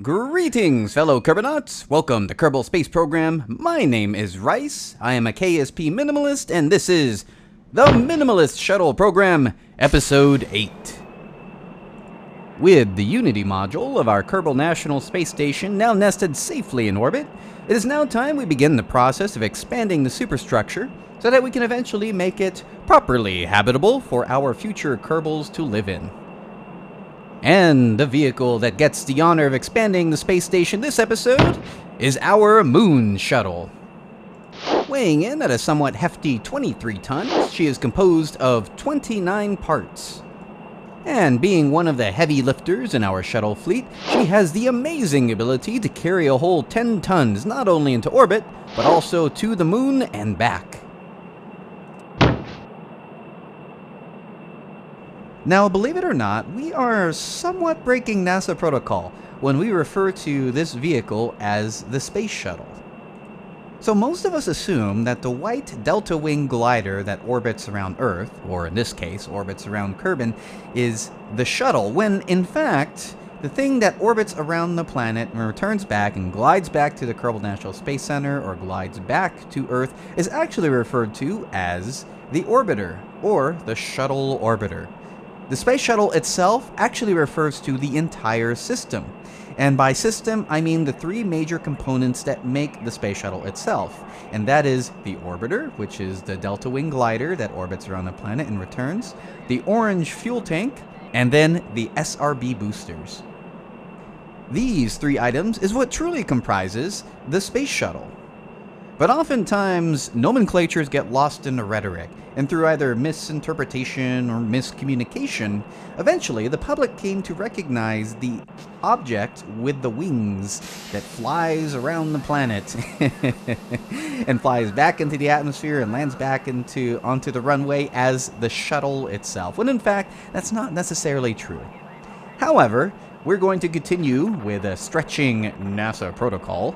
Greetings, fellow Kerbonauts! Welcome to Kerbal Space Program. My name is Rice, I am a KSP Minimalist, and this is the Minimalist Shuttle Program, Episode 8. With the Unity module of our Kerbal National Space Station now nested safely in orbit, it is now time we begin the process of expanding the superstructure so that we can eventually make it properly habitable for our future Kerbals to live in. And the vehicle that gets the honor of expanding the space station this episode is our Mun Shuttle. Weighing in at a somewhat hefty 23 tons, she is composed of 29 parts. And being one of the heavy lifters in our shuttle fleet, she has the amazing ability to carry a whole 10 tons not only into orbit, but also to the moon and back. Now, believe it or not, we are somewhat breaking NASA protocol when we refer to this vehicle as the Space Shuttle. So most of us assume that the white delta wing glider that orbits around Earth, or in this case, orbits around Kerbin, is the shuttle, when in fact, the thing that orbits around the planet and returns back and glides back to the Kerbal National Space Center or glides back to Earth is actually referred to as the orbiter, or the shuttle orbiter. The Space Shuttle itself actually refers to the entire system. And by system, I mean the three major components that make the Space Shuttle itself. And that is the orbiter, which is the delta wing glider that orbits around the planet and returns, the orange fuel tank, and then the SRB boosters. These three items is what truly comprises the Space Shuttle. But oftentimes, nomenclatures get lost in the rhetoric, and through either misinterpretation or miscommunication, eventually the public came to recognize the object with the wings that flies around the planet and flies back into the atmosphere and lands back onto the runway as the shuttle itself, when in fact, that's not necessarily true. However, we're going to continue with a stretching NASA protocol,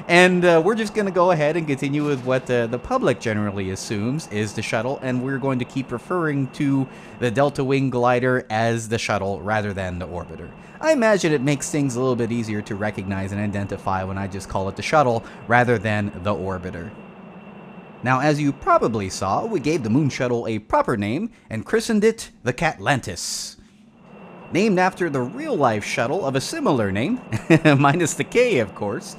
and we're just going to go ahead and continue with what the public generally assumes is the shuttle, and we're going to keep referring to the delta wing glider as the shuttle rather than the orbiter. I imagine it makes things a little bit easier to recognize and identify when I just call it the shuttle rather than the orbiter. Now, as you probably saw, we gave the Mun Shuttle a proper name and christened it the Catlantis. Named after the real-life shuttle of a similar name, minus the K, of course.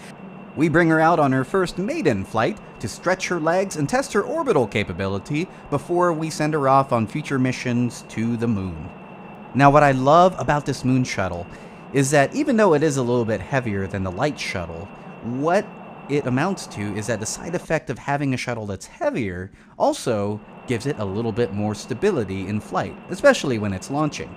We bring her out on her first maiden flight to stretch her legs and test her orbital capability before we send her off on future missions to the moon. Now, what I love about this Mun Shuttle is that even though it is a little bit heavier than the light shuttle, what it amounts to is that the side effect of having a shuttle that's heavier also gives it a little bit more stability in flight, especially when it's launching.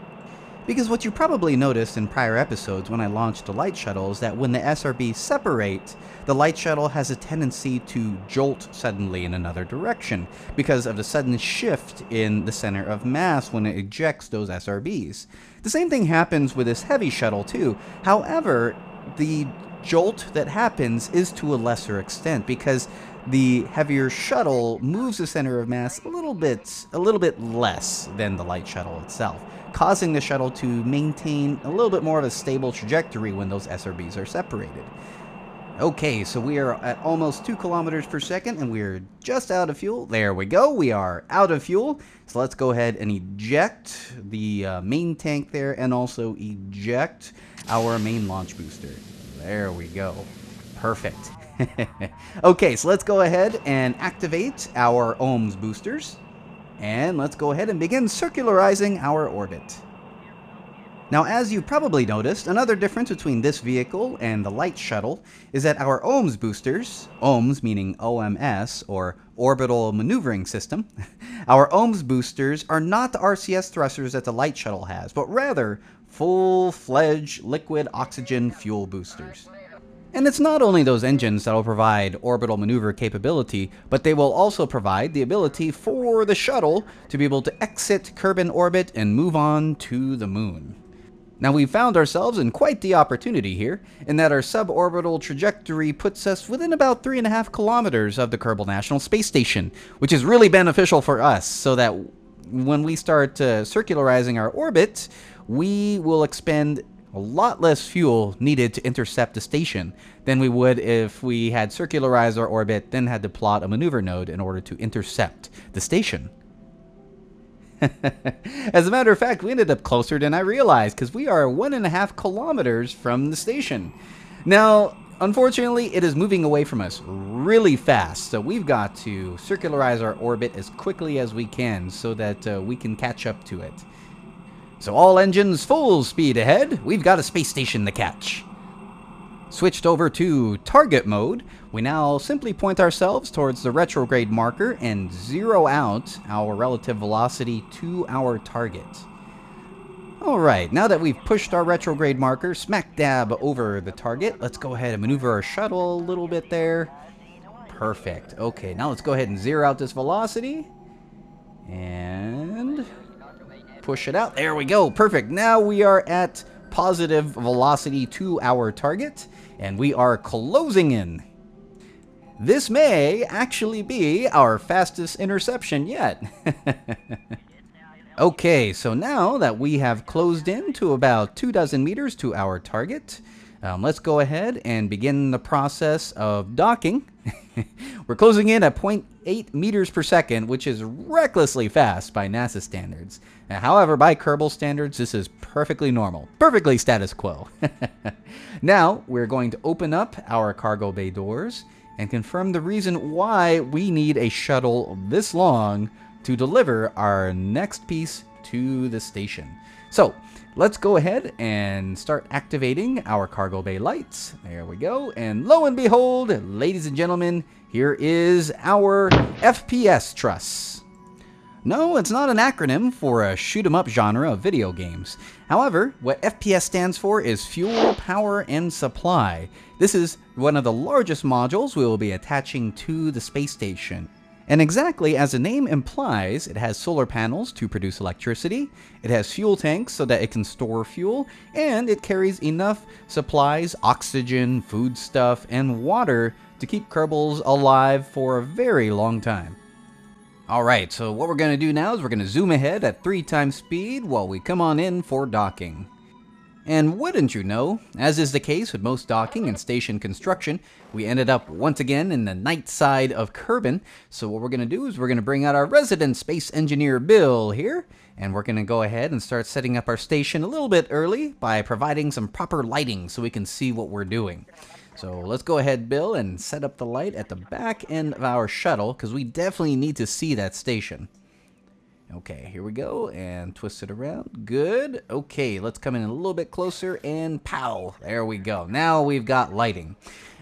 Because what you probably noticed in prior episodes when I launched the light shuttle is that when the SRBs separate, the light shuttle has a tendency to jolt suddenly in another direction because of the sudden shift in the center of mass when it ejects those SRBs. The same thing happens with this heavy shuttle too. However, the jolt that happens is to a lesser extent because the heavier shuttle moves the center of mass a little bit less than the light shuttle itself, causing the shuttle to maintain a little bit more of a stable trajectory when those SRBs are separated. Okay, so we are at almost 2 kilometers per second and we're just out of fuel. There we go, we are out of fuel. So let's go ahead and eject the main tank there and also eject our main launch booster. There we go. Perfect. Okay, so let's go ahead and activate our ohms boosters. And let's go ahead and begin circularizing our orbit. Now, as you probably noticed, another difference between this vehicle and the light shuttle is that our ohms boosters, ohms meaning OMS, or orbital maneuvering system, our ohms boosters are not the RCS thrusters that the light shuttle has, but rather full-fledged liquid oxygen fuel boosters. And it's not only those engines that will provide orbital maneuver capability, but they will also provide the ability for the shuttle to be able to exit Kerbin orbit and move on to the moon. Now, we've found ourselves in quite the opportunity here, in that our suborbital trajectory puts us within about 3.5 kilometers of the Kerbal National Space Station, which is really beneficial for us, so that when we start circularizing our orbit, we will expend a lot less fuel needed to intercept the station than we would if we had circularized our orbit, then had to plot a maneuver node in order to intercept the station. As a matter of fact, we ended up closer than I realized because we are 1.5 kilometers from the station. Now, unfortunately, it is moving away from us really fast, so we've got to circularize our orbit as quickly as we can so that we can catch up to it. So all engines full speed ahead. We've got a space station to catch. Switched over to target mode, we now simply point ourselves towards the retrograde marker and zero out our relative velocity to our target. Alright, now that we've pushed our retrograde marker smack dab over the target, let's go ahead and maneuver our shuttle a little bit there. Perfect. Okay, now let's go ahead and zero out this velocity. And push it out. There we go. Perfect. Now we are at positive velocity to our target, and we are closing in. This may actually be our fastest interception yet. Okay, so now that we have closed in to about 24 meters to our target, let's go ahead and begin the process of docking. We're closing in at 0.8 meters per second, which is recklessly fast by NASA standards. However, by Kerbal standards, this is perfectly normal, perfectly status quo. Now, we're going to open up our cargo bay doors and confirm the reason why we need a shuttle this long to deliver our next piece to the station. So, let's go ahead and start activating our cargo bay lights. There we go. And lo and behold, ladies and gentlemen, here is our FPS truss. No, it's not an acronym for a shoot-'em-up genre of video games. However, what FPS stands for is Fuel, Power, and Supply. This is one of the largest modules we will be attaching to the space station. And exactly as the name implies, it has solar panels to produce electricity, it has fuel tanks so that it can store fuel, and it carries enough supplies, oxygen, foodstuff, and water to keep Kerbals alive for a very long time. Alright, so what we're going to do now is we're going to zoom ahead at 3 times speed while we come on in for docking. And wouldn't you know, as is the case with most docking and station construction, we ended up once again in the night side of Kerbin. So what we're going to do is we're going to bring out our resident space engineer Bill here, and we're going to go ahead and start setting up our station a little bit early by providing some proper lighting so we can see what we're doing. So let's go ahead, Bill, and set up the light at the back end of our shuttle because we definitely need to see that station. Okay, here we go, and twist it around. Good. Okay, let's come in a little bit closer, and pow! There we go. Now we've got lighting.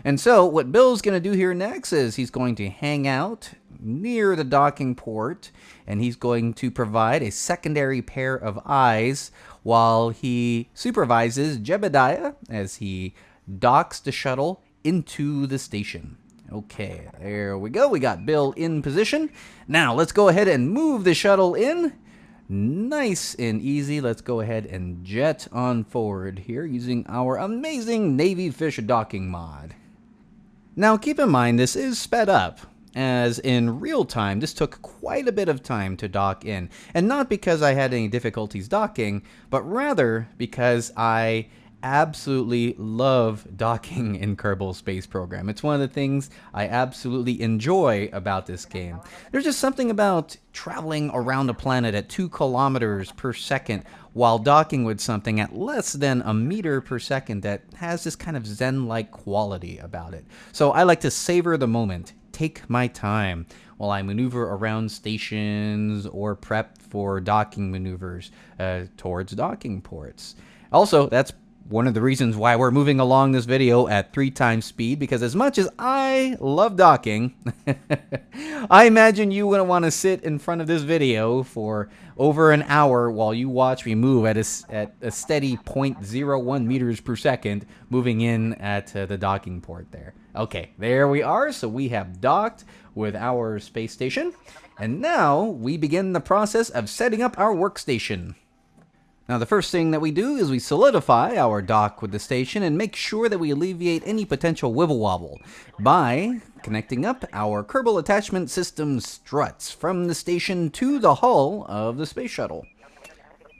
And so, what Bill's going to do here next is he's going to hang out near the docking port, and he's going to provide a secondary pair of eyes while he supervises Jebediah as he docks the shuttle into the station. Okay, there we go. We got Bill in position. Now, let's go ahead and move the shuttle in. Nice and easy. Let's go ahead and jet on forward here using our amazing Navy Fish docking mod. Now, keep in mind, this is sped up, as in real time, this took quite a bit of time to dock in. And not because I had any difficulties docking, but rather because I absolutely love docking in Kerbal Space Program. It's one of the things I absolutely enjoy about this game. There's just something about traveling around a planet at 2 kilometers per second while docking with something at less than a meter per second that has this kind of zen-like quality about it. So I like to savor the moment, take my time while I maneuver around stations or prep for docking maneuvers towards docking ports. Also, that's one of the reasons why we're moving along this video at 3 times speed, because as much as I love docking, I imagine you wouldn't want to sit in front of this video for over an hour while you watch me move at a steady 0.01 meters per second, moving in at the docking port there. Okay, there we are. So we have docked with our space station, and now we begin the process of setting up our workstation. Now, the first thing that we do is we solidify our dock with the station and make sure that we alleviate any potential wibble wobble by connecting up our Kerbal attachment system struts from the station to the hull of the space shuttle.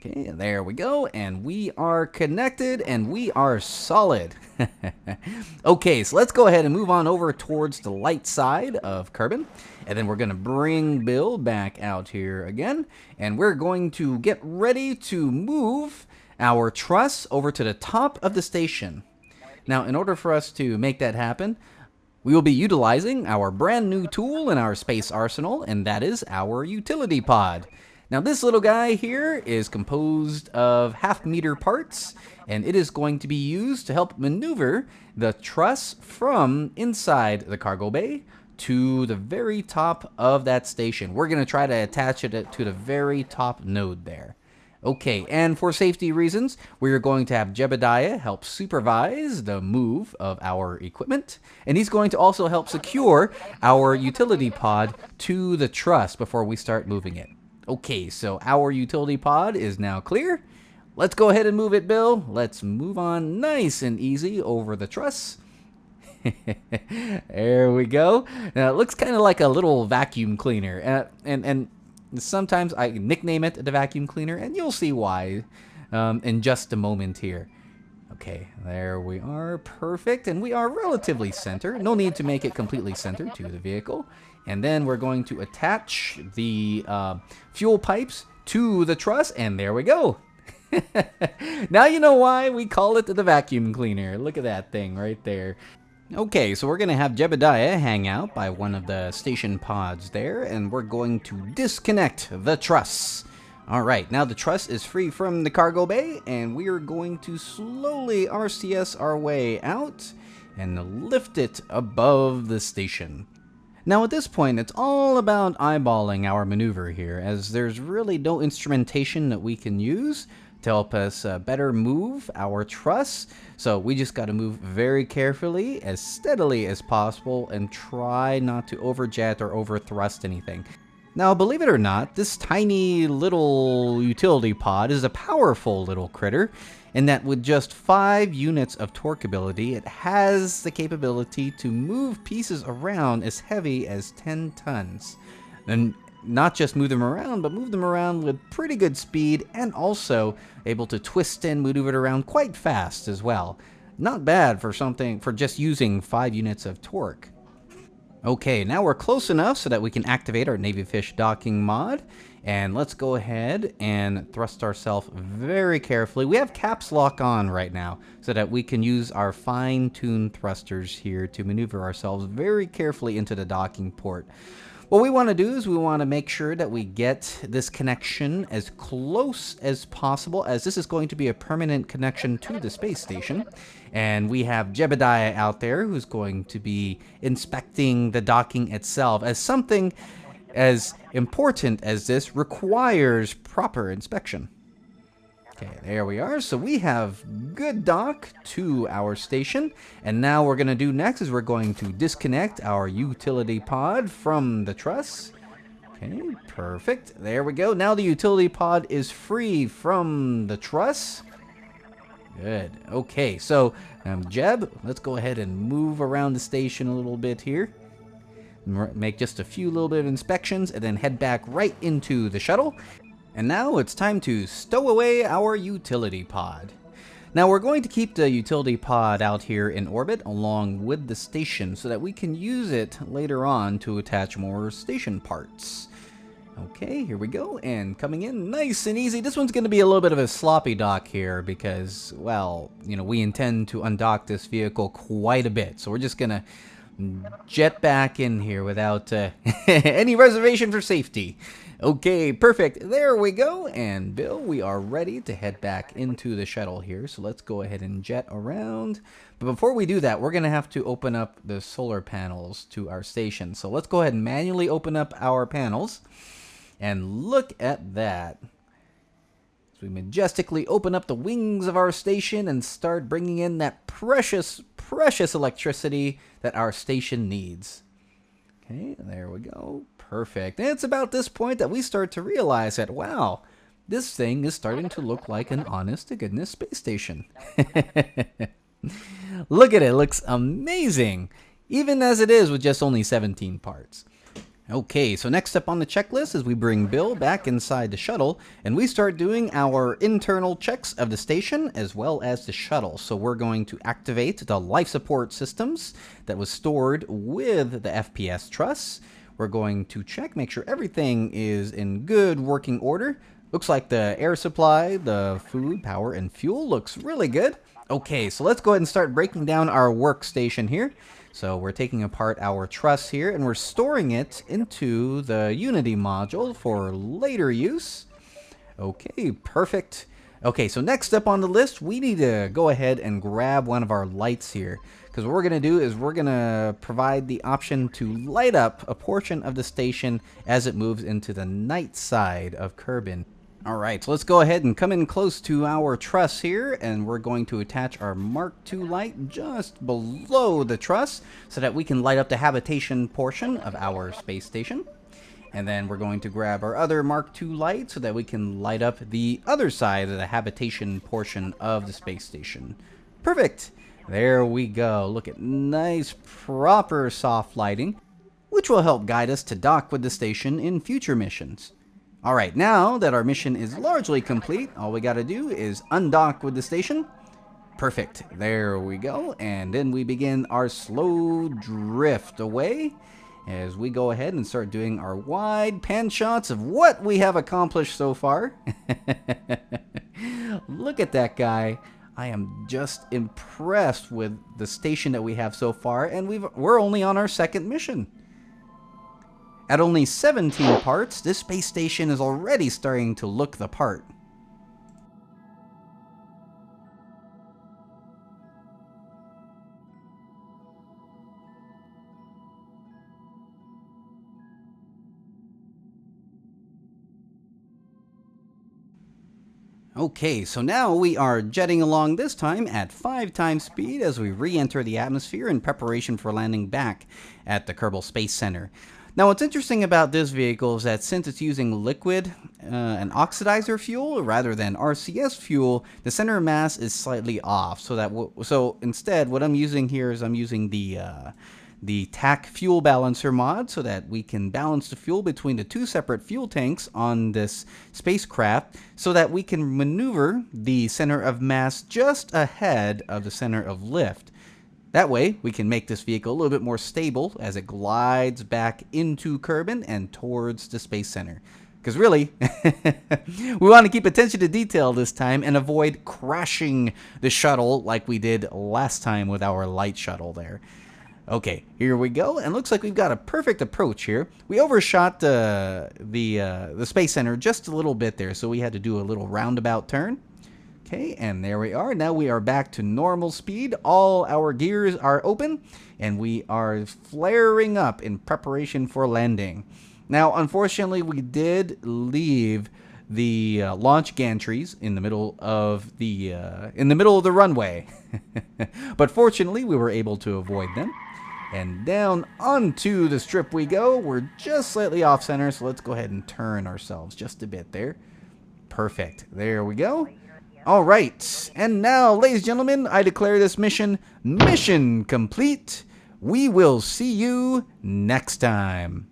Okay, there we go, and we are connected, and we are solid. Okay, so let's go ahead and move on over towards the light side of Kerbal, and then we're going to bring Bill back out here again, and we're going to get ready to move our truss over to the top of the station. Now, in order for us to make that happen, we will be utilizing our brand new tool in our space arsenal, and that is our utility pod. Now, this little guy here is composed of half-meter parts, and it is going to be used to help maneuver the truss from inside the cargo bay to the very top of that station. We're going to try to attach it to the very top node there. Okay, and for safety reasons, we are going to have Jebediah help supervise the move of our equipment, and he's going to also help secure our utility pod to the truss before we start moving it. Okay, so our utility pod is now clear. Let's go ahead and move it, Bill. Let's move on nice and easy over the truss. There we go. Now, it looks kind of like a little vacuum cleaner, and sometimes I nickname it the vacuum cleaner, and you'll see why in just a moment here. Okay, there we are. Perfect. And we are relatively center. No need to make it completely centered to the vehicle. And then we're going to attach the fuel pipes to the truss, and there we go. Now you know why we call it the vacuum cleaner. Look at that thing right there. Okay, so we're going to have Jebediah hang out by one of the station pods there, and we're going to disconnect the truss. Alright, now the truss is free from the cargo bay, and we are going to slowly RCS our way out and lift it above the station. Now at this point, it's all about eyeballing our maneuver here, as there's really no instrumentation that we can use to help us better move our truss. So we just got to move very carefully, as steadily as possible, and try not to overjet or overthrust anything. Now, believe it or not, this tiny little utility pod is a powerful little critter, in that with just 5 units of torque ability, it has the capability to move pieces around as heavy as 10 tons. And not just move them around, but move them around with pretty good speed, and also able to twist and maneuver it around quite fast as well. Not bad for just using 5 units of torque. Okay, now we're close enough so that we can activate our Navyfish docking mod. And let's go ahead and thrust ourselves very carefully. We have caps lock on right now so that we can use our fine-tuned thrusters here to maneuver ourselves very carefully into the docking port. What we want to do is we want to make sure that we get this connection as close as possible, as this is going to be a permanent connection to the space station. And we have Jebediah out there who's going to be inspecting the docking itself, as something as important as this requires proper inspection. Okay, there we are. So we have good dock to our station. And now what we're going to do next is we're going to disconnect our utility pod from the truss. Okay, perfect. There we go. Now the utility pod is free from the truss. Good. Okay, so Jeb, let's go ahead and move around the station a little bit here. Make just a few little bit of inspections and then head back right into the shuttle. And now it's time to stow away our utility pod. Now we're going to keep the utility pod out here in orbit along with the station so that we can use it later on to attach more station parts. Okay, here we go, and coming in nice and easy. This one's going to be a little bit of a sloppy dock here because, well, you know, we intend to undock this vehicle quite a bit. So we're just going to jet back in here without any reservation for safety. Okay, perfect. There we go. And Bill, we are ready to head back into the shuttle here. So let's go ahead and jet around. But before we do that, we're going to have to open up the solar panels to our station. So let's go ahead and manually open up our panels. And look at that. So we majestically open up the wings of our station and start bringing in that precious, precious electricity that our station needs. Okay, there we go. Perfect. And it's about this point that we start to realize that, wow, this thing is starting to look like an honest-to-goodness space station. Look at it. It looks amazing, even as it is with just only 17 parts. Okay, so next up on the checklist is we bring Bill back inside the shuttle, and we start doing our internal checks of the station as well as the shuttle. So we're going to activate the life support systems that was stored with the FPS truss. We're going to check, make sure everything is in good working order. Looks like the air supply, the food, power, and fuel looks really good. Okay, so let's go ahead and start breaking down our workstation here. So we're taking apart our truss here and we're storing it into the Unity module for later use. Okay, perfect. Okay, so next up on the list, we need to go ahead and grab one of our lights here. Because what we're going to do is we're going to provide the option to light up a portion of the station as it moves into the night side of Kerbal. Alright, so let's go ahead and come in close to our truss here, and we're going to attach our Mark II light just below the truss so that we can light up the habitation portion of our space station. And then we're going to grab our other Mark II light so that we can light up the other side of the habitation portion of the space station. Perfect! There we go. Look at nice, proper soft lighting, which will help guide us to dock with the station in future missions. Alright, now that our mission is largely complete, all we gotta do is undock with the station. Perfect. There we go. And then we begin our slow drift away as we go ahead and start doing our wide pan shots of what we have accomplished so far. Look at that guy. I am just impressed with the station that we have so far, and we're only on our second mission. At only 17 parts, this space station is already starting to look the part. Okay, so now we are jetting along this time at 5 times speed as we re-enter the atmosphere in preparation for landing back at the Kerbal Space Center. Now, what's interesting about this vehicle is that since it's using liquid and oxidizer fuel rather than RCS fuel, the center of mass is slightly off. So instead, what I'm using here is I'm using the TAC fuel balancer mod so that we can balance the fuel between the two separate fuel tanks on this spacecraft so that we can maneuver the center of mass just ahead of the center of lift. That way, we can make this vehicle a little bit more stable as it glides back into Kerbal and towards the Space Center. Because really, we want to keep attention to detail this time and avoid crashing the shuttle like we did last time with our light shuttle there. Okay, here we go, and looks like we've got a perfect approach here. We overshot the Space Center just a little bit there, so we had to do a little roundabout turn. Okay, and there we are. Now we are back to normal speed. All our gears are open, and we are flaring up in preparation for landing. Now, unfortunately, we did leave the launch gantries in the middle of the runway, but fortunately, we were able to avoid them. And down onto the strip we go. We're just slightly off center, so let's go ahead and turn ourselves just a bit there. Perfect. There we go. All right, and now, ladies and gentlemen, I declare this mission complete. We will see you next time.